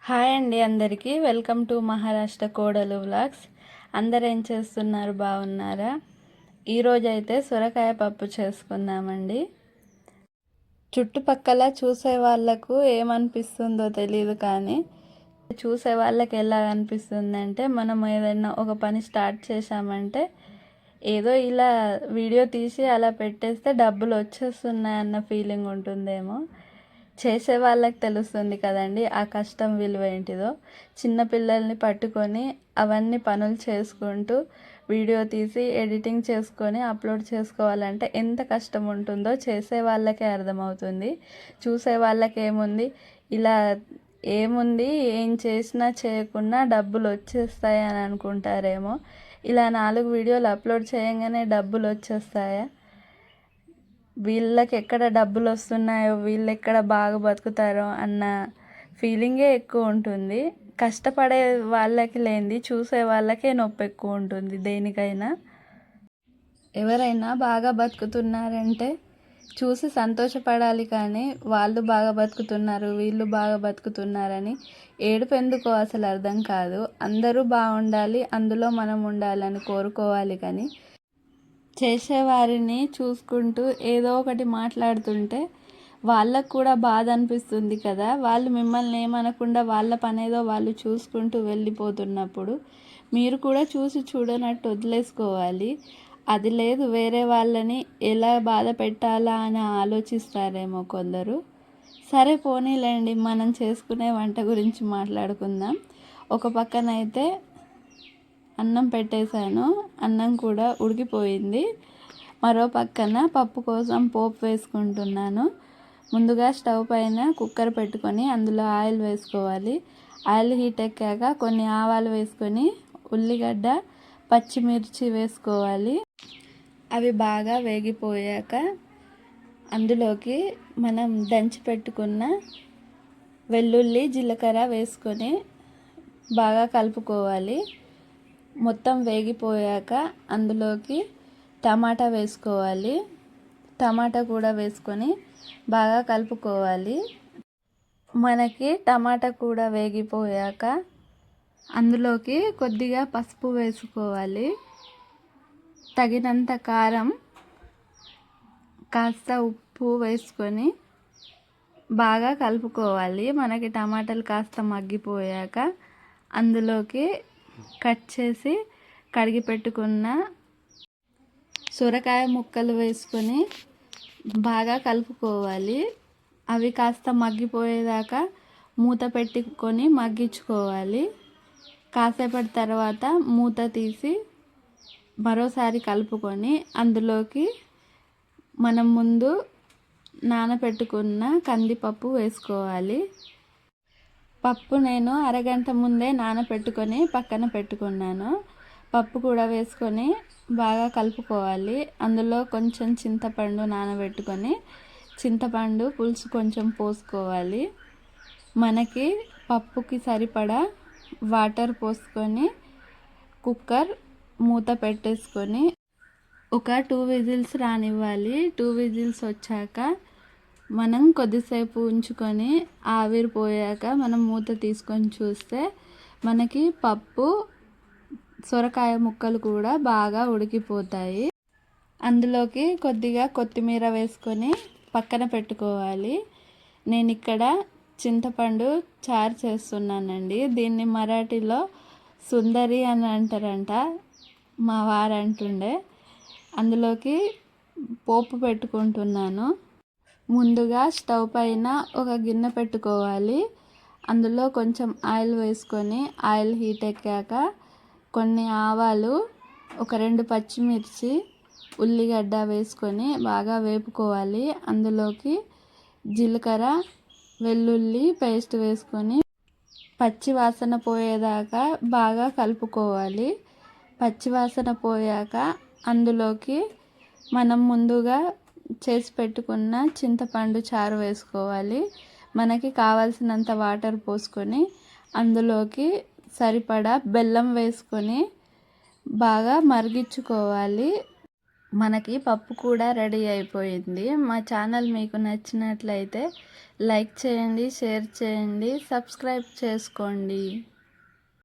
Hi అండి అందరికీ welcome to Maharashtra కోడలు వ్లాగ్స్. అందరు ఏం చేస్తున్నారు, బాగున్నారా? ఈరోజు అయితే సొరకాయ పప్పు చేసుకుందామండి. చుట్టుపక్కల చూసే వాళ్ళకు ఏమనిపిస్తుందో తెలియదు, కానీ చూసే వాళ్ళకి ఎలా అనిపిస్తుందంటే మనం ఏదైనా ఒక పని స్టార్ట్ చేసామంటే ఏదో ఇలా వీడియో తీసి అలా పెట్టేస్తే డబ్బులు వచ్చేస్తున్నాయన్న ఫీలింగ్ ఉంటుందేమో. చేసే వాళ్ళకి తెలుస్తుంది కదండి ఆ కష్టం విలువ ఏంటిదో. చిన్నపిల్లల్ని పట్టుకొని అవన్నీ పనులు చేసుకుంటూ వీడియో తీసి ఎడిటింగ్ చేసుకొని అప్లోడ్ చేసుకోవాలంటే ఎంత కష్టం ఉంటుందో చేసే వాళ్ళకే అర్థమవుతుంది. చూసే వాళ్ళకి ఏముంది, ఇలా ఏముంది, ఏం చేసినా చేయకున్నా డబ్బులు వచ్చేస్తాయి అని అనుకుంటారేమో. ఇలా 4 వీడియోలు అప్లోడ్ చేయగానే డబ్బులు వచ్చేస్తాయా? వీళ్ళకి ఎక్కడ డబ్బులు వస్తున్నాయో, వీళ్ళు ఎక్కడ బాగా బతుకుతారో అన్న ఫీలింగే ఎక్కువ ఉంటుంది. కష్టపడే వాళ్ళకి లేనిది చూసే వాళ్ళకే నొప్పి ఎక్కువ ఉంటుంది. దేనికైనా ఎవరైనా బాగా బతుకుతున్నారంటే చూసి సంతోషపడాలి, కానీ వాళ్ళు బాగా బతుకుతున్నారు, వీళ్ళు బాగా బతుకుతున్నారని ఏడుపు ఎందుకో అసలు అర్థం కాదు. అందరూ బాగుండాలి, అందులో మనం ఉండాలని కోరుకోవాలి, కానీ చేసేవారిని చూసుకుంటూ ఏదో ఒకటి మాట్లాడుతుంటే వాళ్ళకు కూడా బాధ అనిపిస్తుంది కదా. వాళ్ళు మిమ్మల్ని ఏమనకుండా వాళ్ళ పనేదో వాళ్ళు చూసుకుంటూ వెళ్ళిపోతున్నప్పుడు మీరు కూడా చూసి చూడనట్టు వదిలేసుకోవాలి. అది లేదు, వేరే వాళ్ళని ఎలా బాధ పెట్టాలా అని ఆలోచిస్తారేమో కొందరు. సరే పోనీలేండి, మనం చేసుకునే వంట గురించి మాట్లాడుకుందాం. ఒక పక్కనైతే అన్నం పెట్టేశాను, అన్నం కూడా ఉడికిపోయింది. మరో పక్కన పప్పు కోసం పోపు వేసుకుంటున్నాను. ముందుగా స్టవ్ పైన కుక్కర్ పెట్టుకొని అందులో ఆయిల్ వేసుకోవాలి. ఆయిల్ హీట్ ఎక్కాక కొన్ని ఆవాలు వేసుకొని ఉల్లిగడ్డ, పచ్చిమిర్చి వేసుకోవాలి. అవి బాగా వేగిపోయాక అందులోకి మనం దంచి పెట్టుకున్న వెల్లుల్లి, జీలకర్ర వేసుకొని బాగా కలుపుకోవాలి. మొత్తం వేగిపోయాక అందులోకి టమాటా వేసుకోవాలి. టమాటా కూడా వేసుకొని బాగా కలుపుకోవాలి. మనకి టమాటా కూడా వేగిపోయాక అందులోకి కొద్దిగా పసుపు వేసుకోవాలి, తగినంత కారం, కాస్త ఉప్పు వేసుకొని బాగా కలుపుకోవాలి. మనకి టమాటాలు కాస్త మగ్గిపోయాక అందులోకి కట్ చేసి కడిగి పెట్టుకున్న సొరకాయ ముక్కలు వేసుకొని బాగా కలుపుకోవాలి. అవి కాస్త మగ్గిపోయేదాకా మూత పెట్టుకొని మగ్గించుకోవాలి. కాసేపటి తర్వాత మూత తీసి మరోసారి కలుపుకొని అందులోకి మనం ముందు నానబెట్టుకున్న కందిపప్పు వేసుకోవాలి. పప్పు నేను అరగంట ముందే నానబెట్టుకొని పక్కన పెట్టుకున్నాను. పప్పు కూడా వేసుకొని బాగా కలుపుకోవాలి. అందులో కొంచెం చింతపండు నానబెట్టుకొని చింతపండు పులుసు కొంచెం పోసుకోవాలి. మనకి పప్పుకి సరిపడా వాటర్ పోసుకొని కుక్కర్ మూత పెట్టేసుకొని ఒక 2 విజిల్స్ రానివ్వాలి. 2 విజిల్స్ వచ్చాక మనం కొద్దిసేపు ఉంచుకొని ఆవిరిపోయాక మనం మూత తీసుకొని చూస్తే మనకి పప్పు, సొరకాయ ముక్కలు కూడా బాగా ఉడికిపోతాయి. అందులోకి కొద్దిగా కొత్తిమీర వేసుకొని పక్కన పెట్టుకోవాలి. నేను ఇక్కడ చింతపండు చారు చేస్తున్నానండి. దీన్ని మరాఠీలో సుందరి అని అంటారంట, మా వారు అంటుండే. అందులోకి పోపు పెట్టుకుంటున్నాను. ముందుగా స్టవ్ పైన ఒక గిన్నె పెట్టుకోవాలి. అందులో కొంచెం ఆయిల్ వేసుకొని ఆయిల్ హీట్ ఎక్కాక కొన్ని ఆవాలు, ఒక 2 పచ్చిమిర్చి, ఉల్లిగడ్డ వేసుకొని బాగా వేపుకోవాలి. అందులోకి జీలకర్ర, వెల్లుల్లి పేస్ట్ వేసుకొని పచ్చివాసన పోయేదాకా బాగా కలుపుకోవాలి. పచ్చివాసన పోయాక అందులోకి మనం ముందుగా చేసి పెట్టుకున్న చింతపండు చారు వేసుకోవాలి. మనకి కావాల్సినంత వాటర్ పోసుకొని అందులోకి సరిపడా బెల్లం వేసుకొని బాగా మరిగించుకోవాలి. మనకి పప్పు కూడా రెడీ అయిపోయింది. మా ఛానల్ మీకు నచ్చినట్లయితే లైక్ చేయండి, షేర్ చేయండి, సబ్స్క్రైబ్ చేసుకోండి.